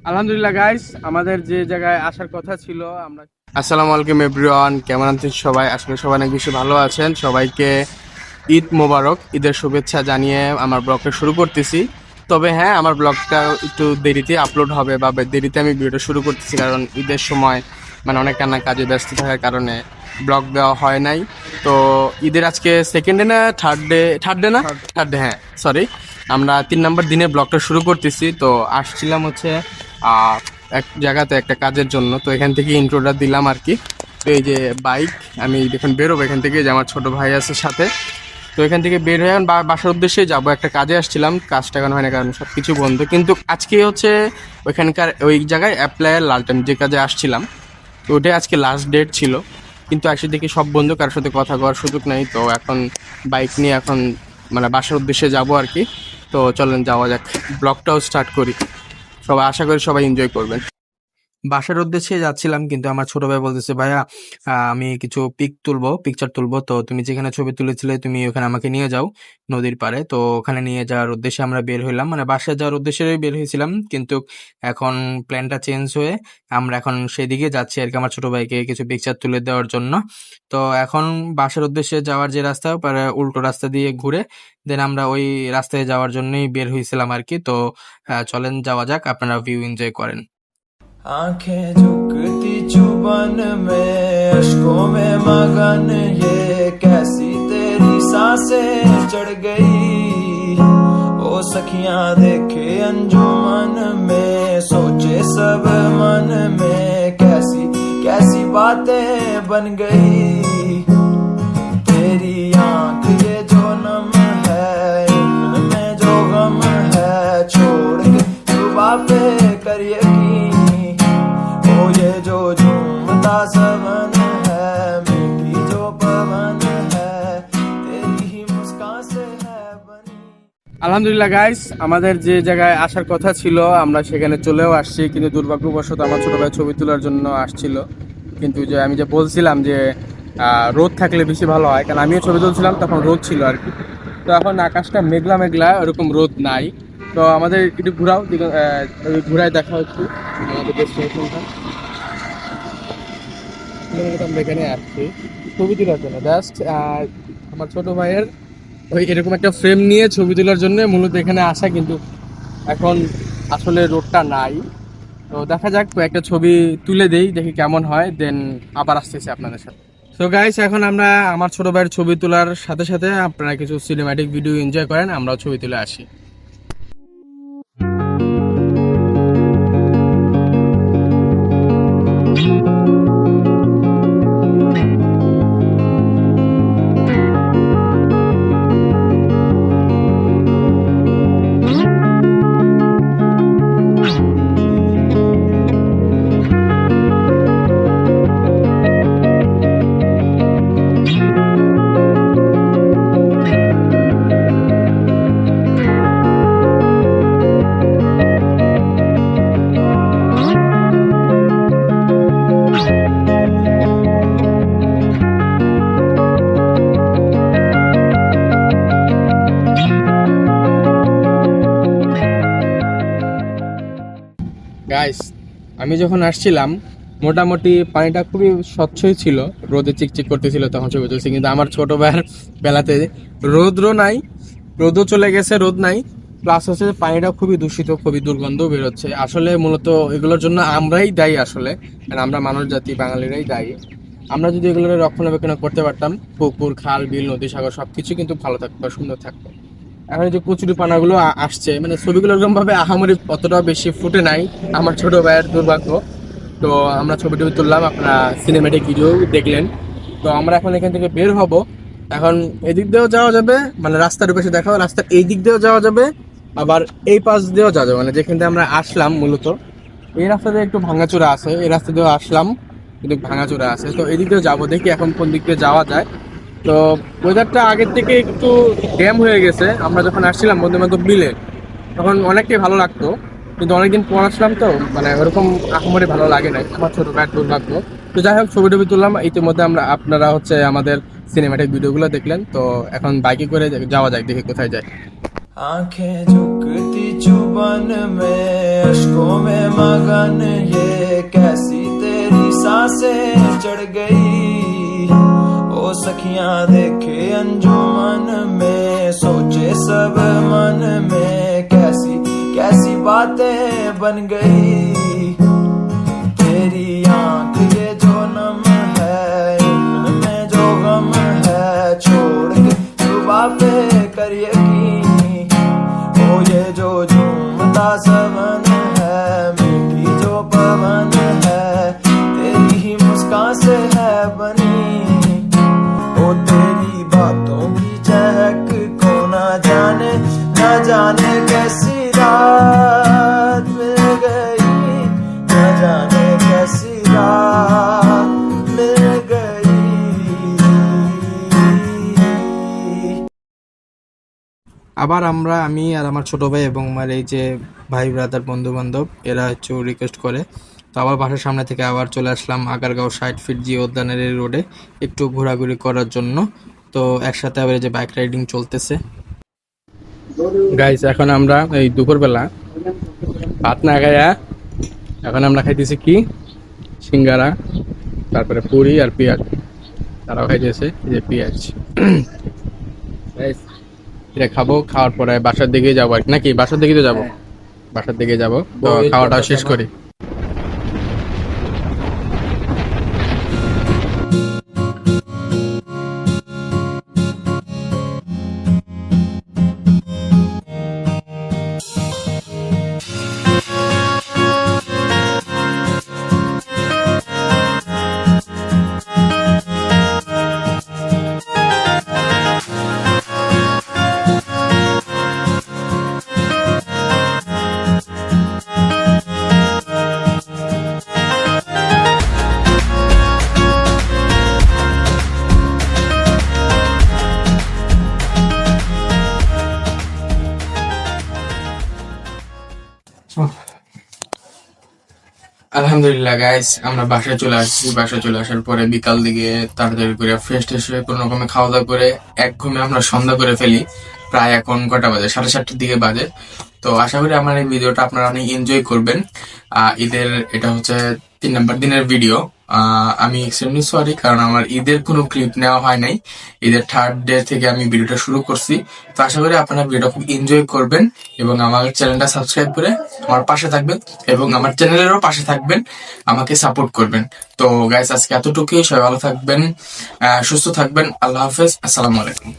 আলহামদুলিল্লাহ গাইস, আমাদের যে জায়গায় আসার কথা ছিল আমরা। আসসালামু আলাইকুম এভরিওয়ান, কেমন আছেন সবাই? আসলে সবাই অনেক বেশি ভালো আছেন। সবাইকে ঈদ মোবারক, ঈদের শুভেচ্ছা জানিয়ে আমার ব্লগটা শুরু করতেছি। তবে হ্যাঁ, আমার ব্লগটা একটু দেরিতে আপলোড হবে বা দেরিতে আমি ভিডিওটা শুরু করতেছি, কারণ ঈদের সময় অনেক টানা কাজে ব্যস্ত থাকার কারণে ব্লগ দেওয়া হয় নাই। তো ঈদের আজকে সেকেন্ড ডে না থার্ড ডে না থার্ড ডে, হ্যাঁ সরি, আমরা 3 নম্বর দিনে ব্লগটা শুরু করতেছি। তো আসছিলাম হচ্ছে এক জায়গাতে একটা কাজের জন্য, তো এখান থেকে ইন্ট্রোটা দিলাম আর কি। তো এই যে বাইক, আমি এখন বেরোবো এখান থেকে, যে আমার ছোট ভাই আছে সাথে। তো এখান থেকে বের হয়ে এখন বাসার উদ্দেশ্যে যাবো। একটা কাজে আসছিলাম, কাজটা এখন হয় না কারণ সব কিছু বন্ধ। কিন্তু আজকে হচ্ছে ওইখানকার ওই জায়গায় অ্যাপ্লাইয়ের লাস্ট টাইম, যে কাজে আসছিলাম, তো ওটাই আজকে লাস্ট ডেট ছিল। কিন্তু আসলে দেখি সব বন্ধু, কারোর সাথে কথা কওয়ার সুযোগ নেই। তো এখন বাইক নিয়ে এখন বাসার উদ্দেশ্যে যাব আর কি। তো চলেন যাওয়া যাক, ব্লগটাও স্টার্ট করি। সবাই আশা করি সবাই এনজয় করবেন। বাসার উদ্দেশ্যে যাচ্ছিলাম, কিন্তু আমার ছোট ভাই বলতেছে, ভাইয়া আমি কিছু পিকচার তুলবো, তো তুমি যেখানে ছবি তুলেছিলে তুমি ওখানে আমাকে নিয়ে যাও নদীর পাড়ে। তো ওখানে নিয়ে যাওয়ার উদ্দেশ্যে আমরা বের হইলাম, বাসায় যাওয়ার উদ্দেশ্যে বের হয়েছিলাম, কিন্তু এখন প্ল্যানটা চেঞ্জ হয়ে আমরা এখন সেদিকে যাচ্ছি আর কি, আমার ছোট ভাইকে কিছু পিকচার তুলে দেওয়ার জন্য। তো এখন বাসার উদ্দেশ্যে যাওয়ার যে রাস্তা, উল্টো রাস্তা দিয়ে ঘুরে দেন আমরা ওই রাস্তায় যাওয়ার জন্যই বের হয়েছিলাম আর কি। তো চলেন যাওয়া যাক, আপনারা ভিউ এনজয় করেন। आंखें झुकती चुबन में अश्कों में मगन, ये कैसी तेरी सांसें चढ़ गई। ओ सखियां देखे अंजुमन में, सोचे सब मन में, कैसी कैसी बातें बन गई। तेरी आंख ये जो नम है, इनमें जो गम है, छोड़ के जुबां पे कर यकीन। ओ ये जो झूमता सवन है, मीठी जो पवन है, तेरी ही मुस्कान से है बनी। আলহামদুলিল্লাহ গাইস, আমাদের যে জায়গায় আসার কথা ছিল আমরা সেখানে চলেও আসছি, কিন্তু দুর্ভাগ্যবশত আমার ছোট ভাই ছবি তোলার জন্য আসছিল। কিন্তু যে আমি যে বলছিলাম যে রোদ থাকলে বেশি ভালো হয়, কারণ আমিও ছবি তুলছিলাম তখন রোদ ছিল আর কি। তো এখন আকাশটা মেঘলা মেঘলা, ওরকম রোদ নাই। তো আমাদের একটু ঘোরাও, ঘুরায় দেখা হচ্ছে আমাদের ডেস্টিনেশনটা। আমরা এখানে আসছি ছবি তোলার জন্য জাস্ট। আমার ছোট ভাইয়ের ওই এরকম একটা ফ্রেম নিয়ে ছবি তোলার জন্য মূলত এখানে আসা, কিন্তু এখন আসলে রোডটা নাই। তো দেখা যাক, একটা ছবি তুলে দেই, দেখি কেমন হয়, দেন আবার আসতেছি আপনাদের সাথে। তো গাইস, এখন আমরা আমার ছোট ভাইয়ের ছবি তোলার সাথে সাথে আপনারা কিছু সিনেম্যাটিক ভিডিও এনজয় করেন, আমরাও ছবি তুলে আসি। গাইস, আমি যখন আসছিলাম মোটামুটি পানিটা খুবই স্বচ্ছই ছিল, রোদে চিকচিক করতেছিল তখন ছবি তুলছি। কিন্তু আমার ছোট ভাইয়ের বেলাতে রোদও নাই, রোদও চলে গেছে, রোদ নাই, প্লাস হচ্ছে পানিটা খুবই দূষিত, খুবই দুর্গন্ধ বেরোচ্ছে। আসলে মূলত এগুলোর জন্য আমরাই দায়ী আসলে, কারণ আমরা মানুষ জাতি, বাঙালিরাই দায়ী। আমরা যদি এগুলোর রক্ষণাবেক্ষণ করতে পারতাম, পুকুর, খাল, বিল, নদী, সাগর সবকিছু কিন্তু ভালো থাকতো, সুন্দর থাকতো। এখন এই যে কচুরি পানাগুলো আসছে, ছবিগুলো এরকম ভাবে আহামরি অতটাও বেশি ফুটে নাই, আমার ছোট ভাইয়ের দুর্ভাগ্য। তো আমরা ছবি টবি তুললাম, আপনারা সিনেমেটিক ভিডিও দেখলেন। তো আমরা এখন এখান থেকে বের হব। এখন এদিক দিয়েও যাওয়া যাবে, রাস্তার পাশে দেখাও, রাস্তার এই দিক দিয়েও যাওয়া যাবে, আবার এই পাশ দিয়েও যাওয়া যাবে, যেখান থেকে আমরা আসলাম মূলত এই রাস্তা দিয়ে একটু ভাঙাচোরা আছে, এই রাস্তা দিয়েও আসলাম কিন্তু ভাঙাচোরা আছে। তো এই দিক দিয়েও যাবো, দেখি এখন কোন দিক দিয়ে যাওয়া যায়। তো ওয়েদারটা আগের থেকে একটু ড্যাম হয়ে গেছে। আমরা যখন আসছিলাম বন্ধু বান্ধব মিলে তখন অনেকটাই ভালো লাগতো, কিন্তু অনেকদিন পর আসলাম তো ওরকম আহামরি ভালো লাগে নাই, আমার ছোট ভাইয়ের দুর্ভাগ্য। তো যাই হোক, ছবি টবি তুললাম, ইতিমধ্যে আপনারা হচ্ছে আমাদের সিনেমাটিক ভিডিওগুলো দেখলেন। তো এখন বাইকে করে যাওয়া যায়, দেখি কোথায় যায়। आंखें झुकती चुबन में अश्कों में मगन ये कैसी तेरी सांसें चढ़ गई ओ सखियां देखे अंजुमन में सोचे सब मन में कैसी कैसी बातें बन गई तेरी आंख ये जो नम है इनमें जो गम है छोड़ के जुबा पे कर यकीन ओ ये जो झूमता सबन है मीठी जो पवन है तेरी ही मुस्कान से है बनी ओ तेरी बातों की चहक को ना जाने कैसी रात मिल गई न जाने कैसी रात मिल गई আবার আমি আর আমার ছোট ভাই এবং আমার এই যে ভাই ব্রাদার বন্ধু বান্ধব এরা হচ্ছে রিকোয়েস্ট করে, তো আবার বাসার সামনে থেকে আবার চলে আসলাম আগারগাঁও 60 ফিট জি উদ্যানের এই রোডে একটু ঘোরাঘুরি করার জন্য। তো একসাথে আবার এই যে বাইক রাইডিং চলতেছে। গাইস এখন আমরা এই দুপুরবেলা ভাত না খাইয়া এখন আমরা খাইতেছি কি সিঙ্গারা, তারপরে পুরি আর পেঁয়াজ, তারাও খাইতেছে এই যে পেঁয়াজ। Guys, এটা খাবো, খাওয়ার পরে বাসার দিকে যাবো আর কি, নাকি বাসার দিকে তো যাবো, বাসার দিকে যাবো, তো খাওয়াটা শেষ করি। আলহামদুলিল্লাহ গাইস, আমরা বাসায় চলে আসছি। বাসায় চলে আসার পরে বিকাল দিকে তাড়াতাড়ি করে ফ্রেশ ট্রেশ হয়ে কোনো রকমে খাওয়া দাওয়া করে এক ঘুমে আমরা সন্ধ্যা করে ফেলি। প্রায় এখন কটা বাজে, 7:30টার দিকে বাজে। তো আশা করি আমার এই ভিডিওটা আপনারা অনেক এনজয় করবেন। ঈদের এটা হচ্ছে 3 নম্বর দিনের ভিডিও। আমি এক্সট্রিমলি সরি, কারণ আমার ঈদের কোনো ক্লিপ নেওয়া হয় নাই। ঈদের 3rd ডে থেকে আমি ভিডিওটা শুরু করছি। তো আশা করি আপনারা ভিডিওটা খুব এনজয় করবেন এবং আমার চ্যানেলটা সাবস্ক্রাইব করে আমার পাশে থাকবেন এবং আমার চ্যানেলেরও পাশে থাকবেন, আমাকে সাপোর্ট করবেন। তো গাইস আজকে এতটুকুই, সবাই ভালো থাকবেন, সুস্থ থাকবেন। আল্লাহ হাফেজ, আসসালামু আলাইকুম।